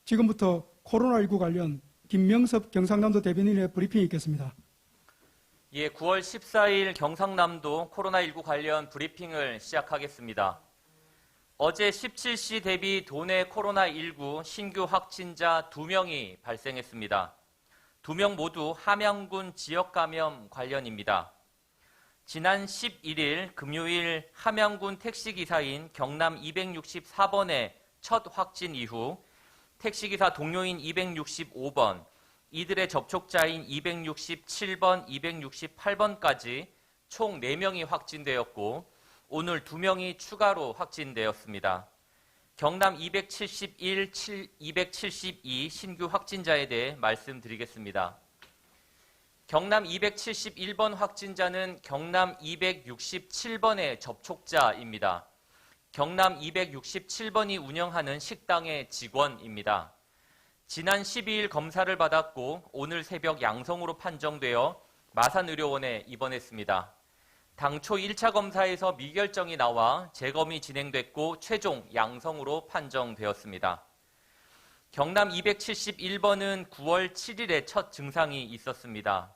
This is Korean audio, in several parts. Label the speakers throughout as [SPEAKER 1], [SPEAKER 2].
[SPEAKER 1] 지금부터 코로나19 관련 김명섭 경상남도 대변인의 브리핑이 있겠습니다.
[SPEAKER 2] 예, 9월 14일 경상남도 코로나19 관련 브리핑을 시작하겠습니다. 어제 17시 대비 도내 코로나19 신규 확진자 2명이 발생했습니다. 2명 모두 함양군 지역 감염 관련입니다. 지난 11일 금요일 함양군 택시기사인 경남 264번의 첫 확진 이후 택시기사 동료인 265번, 이들의 접촉자인 267번, 268번까지 총 4명이 확진되었고 오늘 2명이 추가로 확진되었습니다. 경남 271, 272 신규 확진자에 대해 말씀드리겠습니다. 경남 271번 확진자는 경남 267번의 접촉자입니다. 경남 267번이 운영하는 식당의 직원입니다. 지난 12일 검사를 받았고 오늘 새벽 양성으로 판정되어 마산의료원에 입원했습니다. 당초 1차 검사에서 미결정이 나와 재검이 진행됐고 최종 양성으로 판정되었습니다. 경남 271번은 9월 7일에 첫 증상이 있었습니다.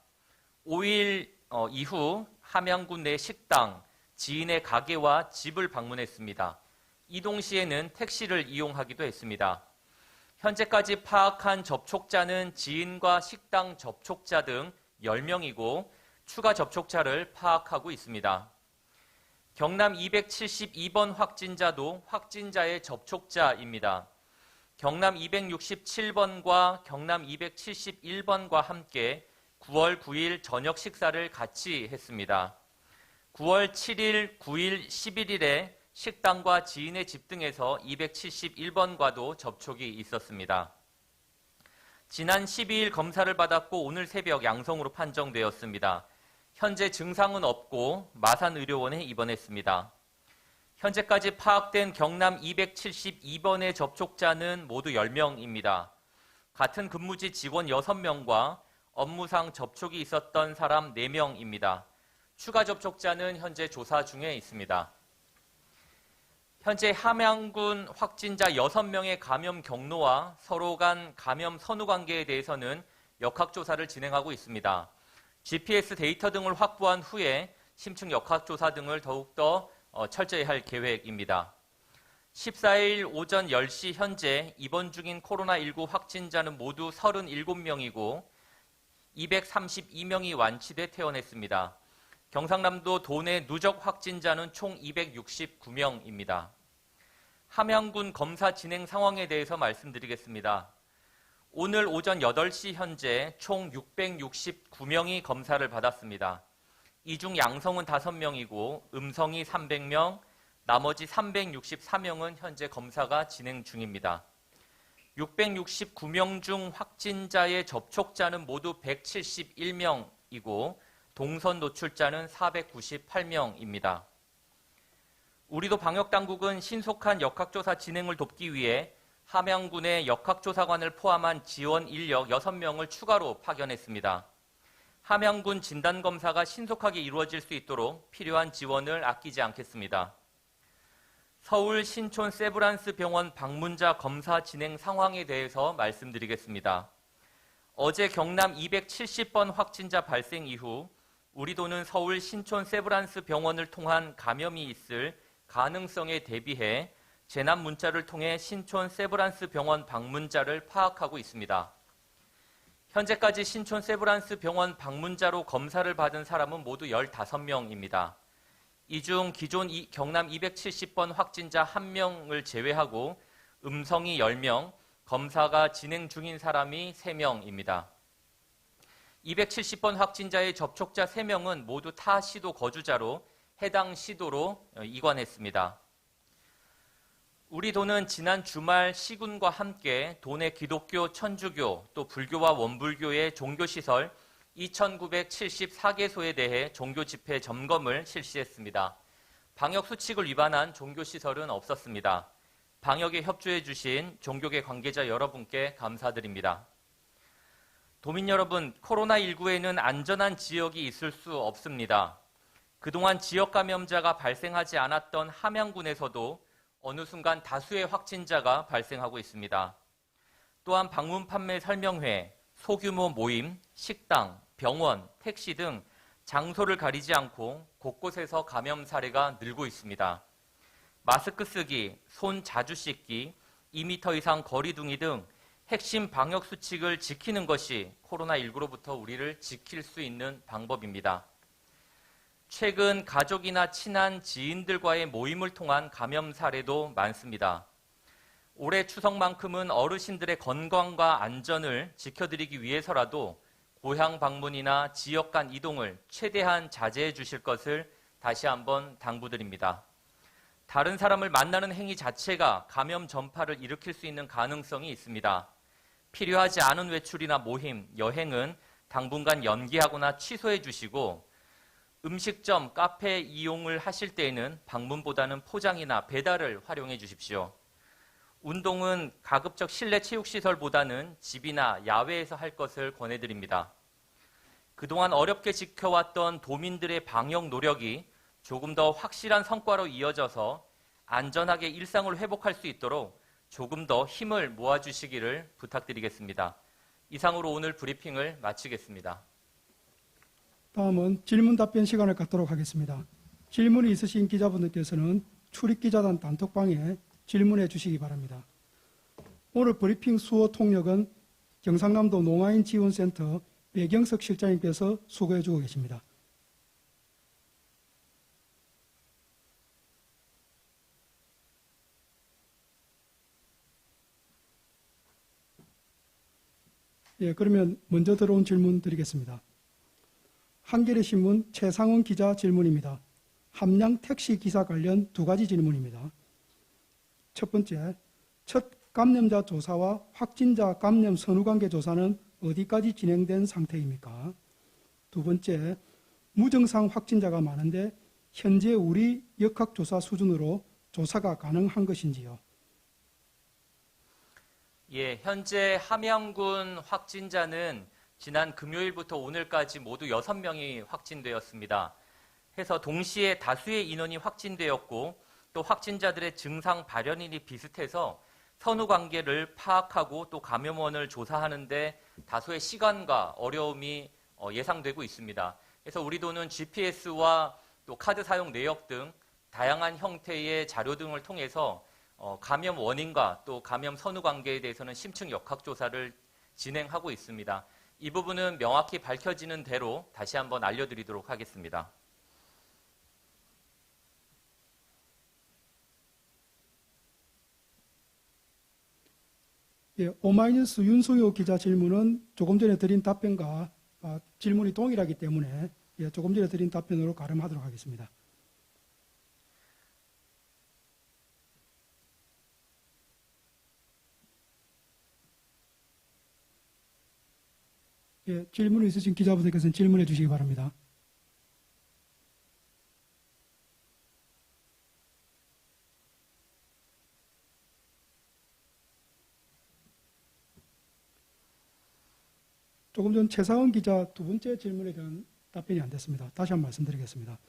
[SPEAKER 2] 5일 이후 함양군 내 식당, 지인의 가게와 집을 방문했습니다. 이동 시에는 택시를 이용하기도 했습니다. 현재까지 파악한 접촉자는 지인과 식당 접촉자 등 10명이고 추가 접촉자를 파악하고 있습니다. 경남 272번 확진자도 확진자의 접촉자입니다. 경남 267번과 경남 271번과 함께 9월 9일 저녁 식사를 같이 했습니다. 9월 7일, 9일, 11일에 식당과 지인의 집 등에서 271번과도 접촉이 있었습니다. 지난 12일 검사를 받았고 오늘 새벽 양성으로 판정되었습니다. 현재 증상은 없고 마산의료원에 입원했습니다. 현재까지 파악된 경남 272번의 접촉자는 모두 10명입니다. 같은 근무지 직원 6명과 업무상 접촉이 있었던 사람 4명입니다. 추가 접촉자는 현재 조사 중에 있습니다. 현재 함양군 확진자 6명의 감염 경로와 서로 간 감염 선후 관계에 대해서는 역학조사를 진행하고 있습니다. GPS 데이터 등을 확보한 후에 심층 역학조사 등을 더욱더 철저히 할 계획입니다. 14일 오전 10시 현재 입원 중인 코로나19 확진자는 모두 37명이고 232명이 완치돼 퇴원했습니다. 경상남도 도내 누적 확진자는 총 269명입니다. 함양군 검사 진행 상황에 대해서 말씀드리겠습니다. 오늘 오전 8시 현재 총 669명이 검사를 받았습니다. 이 중 양성은 5명이고 음성이 300명, 나머지 364명은 현재 검사가 진행 중입니다. 669명 중 확진자의 접촉자는 모두 171명이고 동선 노출자는 498명입니다. 우리도 방역당국은 신속한 역학조사 진행을 돕기 위해 함양군의 역학조사관을 포함한 지원 인력 6명을 추가로 파견했습니다. 함양군 진단검사가 신속하게 이루어질 수 있도록 필요한 지원을 아끼지 않겠습니다. 서울 신촌 세브란스 병원 방문자 검사 진행 상황에 대해서 말씀드리겠습니다. 어제 경남 270번 확진자 발생 이후 우리도는 서울 신촌 세브란스 병원을 통한 감염이 있을 가능성에 대비해 재난 문자를 통해 신촌 세브란스 병원 방문자를 파악하고 있습니다. 현재까지 신촌 세브란스 병원 방문자로 검사를 받은 사람은 모두 15명입니다. 이 중 기존 경남 270번 확진자 1명을 제외하고 음성이 10명, 검사가 진행 중인 사람이 3명입니다. 270번 확진자의 접촉자 3명은 모두 타 시도 거주자로 해당 시도로 이관했습니다. 우리 도는 지난 주말 시군과 함께 도내 기독교, 천주교, 또 불교와 원불교의 종교시설 2,974개소에 대해 종교 집회 점검을 실시했습니다. 방역 수칙을 위반한 종교시설은 없었습니다. 방역에 협조해 주신 종교계 관계자 여러분께 감사드립니다. 도민 여러분, 코로나19에는 안전한 지역이 있을 수 없습니다. 그동안 지역 감염자가 발생하지 않았던 함양군에서도 어느 순간 다수의 확진자가 발생하고 있습니다. 또한 방문 판매 설명회, 소규모 모임, 식당, 병원, 택시 등 장소를 가리지 않고 곳곳에서 감염 사례가 늘고 있습니다. 마스크 쓰기, 손 자주 씻기, 2m 이상 거리두기 등 핵심 방역 수칙을 지키는 것이 코로나19로부터 우리를 지킬 수 있는 방법입니다. 최근 가족이나 친한 지인들과의 모임을 통한 감염 사례도 많습니다. 올해 추석만큼은 어르신들의 건강과 안전을 지켜드리기 위해서라도 고향 방문이나 지역 간 이동을 최대한 자제해 주실 것을 다시 한번 당부드립니다. 다른 사람을 만나는 행위 자체가 감염 전파를 일으킬 수 있는 가능성이 있습니다. 필요하지 않은 외출이나 모임, 여행은 당분간 연기하거나 취소해 주시고 음식점, 카페 이용을 하실 때에는 방문보다는 포장이나 배달을 활용해 주십시오. 운동은 가급적 실내 체육시설보다는 집이나 야외에서 할 것을 권해드립니다. 그동안 어렵게 지켜왔던 도민들의 방역 노력이 조금 더 확실한 성과로 이어져서 안전하게 일상을 회복할 수 있도록 조금 더 힘을 모아주시기를 부탁드리겠습니다. 이상으로 오늘 브리핑을 마치겠습니다.
[SPEAKER 1] 다음은 질문 답변 시간을 갖도록 하겠습니다. 질문이 있으신 기자분들께서는 출입기자단 단톡방에 질문해 주시기 바랍니다. 오늘 브리핑 수호 통역은 경상남도 농아인 지원센터 배경석 실장님께서 수고해 주고 계십니다. 예, 그러면 먼저 들어온 질문 드리겠습니다. 한겨레신문 최상원 기자 질문입니다. 함양 택시 기사 관련 두 가지 질문입니다. 첫 번째, 첫 감염자 조사와 확진자 감염 선후관계 조사는 어디까지 진행된 상태입니까? 두 번째, 무증상 확진자가 많은데 현재 우리 역학조사 수준으로 조사가 가능한 것인지요?
[SPEAKER 2] 예, 현재 함양군 확진자는 지난 금요일부터 오늘까지 모두 6명이 확진되었습니다. 해서 동시에 다수의 인원이 확진되었고 또 확진자들의 증상 발현일이 비슷해서 선후관계를 파악하고 또 감염원을 조사하는 데 다소의 시간과 어려움이 예상되고 있습니다. 그래서 우리도는 GPS와 또 카드 사용 내역 등 다양한 형태의 자료 등을 통해서 감염 원인과 또 감염 선후관계에 대해서는 심층 역학조사를 진행하고 있습니다. 이 부분은 명확히 밝혀지는 대로 다시 한번 알려드리도록 하겠습니다.
[SPEAKER 1] 예, 오마이뉴스 윤송효 기자 질문은 조금 전에 드린 답변과 질문이 동일하기 때문에 조금 전에 드린 답변으로 가름하도록 하겠습니다. 예, 질문이 있으신 기자분들께서는 질문해 주시기 바랍니다. 조금 전 최상원 기자 두 번째 질문에 대한 답변이 안 됐습니다. 다시 한번 말씀드리겠습니다.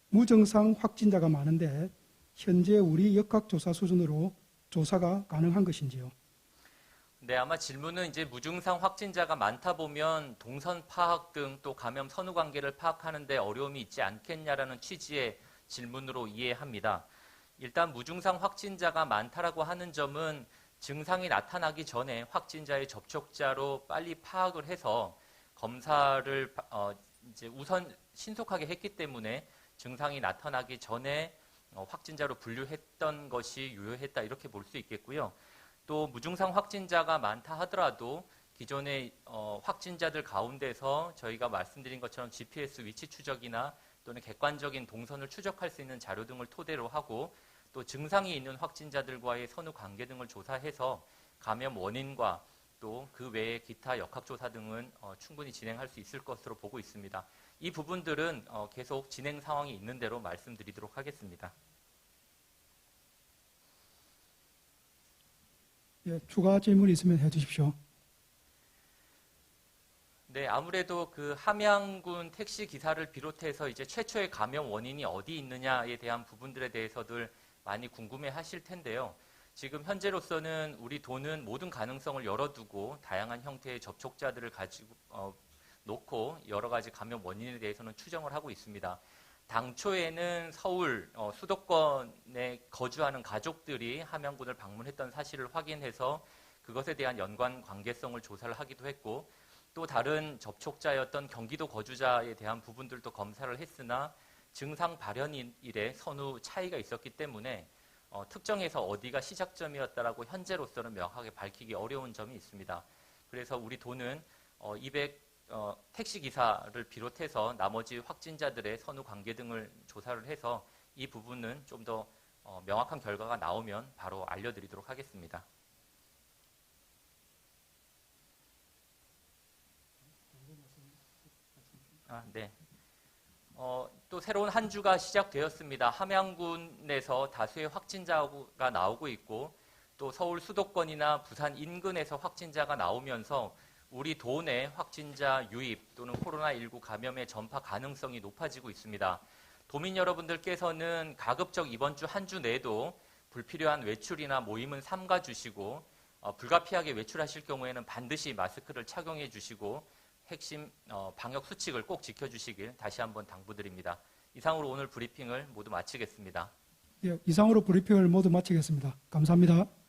[SPEAKER 1] 무증상 확진자가 많은데 현재 우리 역학조사 수준으로 조사가 가능한 것인지요?
[SPEAKER 2] 네, 아마 질문은 이제 무증상 확진자가 많다 보면 동선 파악 등 또 감염 선후관계를 파악하는 데 어려움이 있지 않겠냐라는 취지의 질문으로 이해합니다. 일단 무증상 확진자가 많다라고 하는 점은 증상이 나타나기 전에 확진자의 접촉자로 빨리 파악을 해서 검사를 이제 우선 신속하게 했기 때문에 증상이 나타나기 전에 확진자로 분류했던 것이 유효했다 이렇게 볼 수 있겠고요. 또 무증상 확진자가 많다 하더라도 기존의 확진자들 가운데서 저희가 말씀드린 것처럼 GPS 위치 추적이나 또는 객관적인 동선을 추적할 수 있는 자료 등을 토대로 하고 또 증상이 있는 확진자들과의 선후 관계 등을 조사해서 감염 원인과 또 그 외의 기타 역학조사 등은 충분히 진행할 수 있을 것으로 보고 있습니다. 이 부분들은 계속 진행 상황이 있는 대로 말씀드리도록 하겠습니다.
[SPEAKER 1] 예, 추가 질문이 있으면 해주십시오.
[SPEAKER 2] 네, 아무래도 그 함양군 택시 기사를 비롯해서 이제 최초의 감염 원인이 어디 있느냐에 대한 부분들에 대해서들 많이 궁금해 하실 텐데요. 지금 현재로서는 우리 도는 모든 가능성을 열어두고 다양한 형태의 접촉자들을 가지고 놓고 여러 가지 감염 원인에 대해서는 추정을 하고 있습니다. 당초에는 서울 수도권에 거주하는 가족들이 함양군을 방문했던 사실을 확인해서 그것에 대한 연관 관계성을 조사를 하기도 했고, 또 다른 접촉자였던 경기도 거주자에 대한 부분들도 검사를 했으나 증상 발현일에 선후 차이가 있었기 때문에 특정해서 어디가 시작점이었다라고 현재로서는 명확하게 밝히기 어려운 점이 있습니다. 그래서 우리 도는 200 택시기사를 비롯해서 나머지 확진자들의 선후 관계 등을 조사를 해서 이 부분은 좀 더 명확한 결과가 나오면 바로 알려드리도록 하겠습니다. 네. 또 새로운 한 주가 시작되었습니다. 함양군에서 다수의 확진자가 나오고 있고, 또 서울 수도권이나 부산 인근에서 확진자가 나오면서 우리 도 내 확진자 유입 또는 코로나19 감염의 전파 가능성이 높아지고 있습니다. 도민 여러분들께서는 가급적 이번 주 한 주 내도 불필요한 외출이나 모임은 삼가 주시고, 불가피하게 외출하실 경우에는 반드시 마스크를 착용해 주시고 핵심 방역 수칙을 꼭 지켜주시길 다시 한번 당부드립니다. 이상으로 오늘 브리핑을 모두 마치겠습니다.
[SPEAKER 1] 예, 이상으로 브리핑을 모두 마치겠습니다. 감사합니다.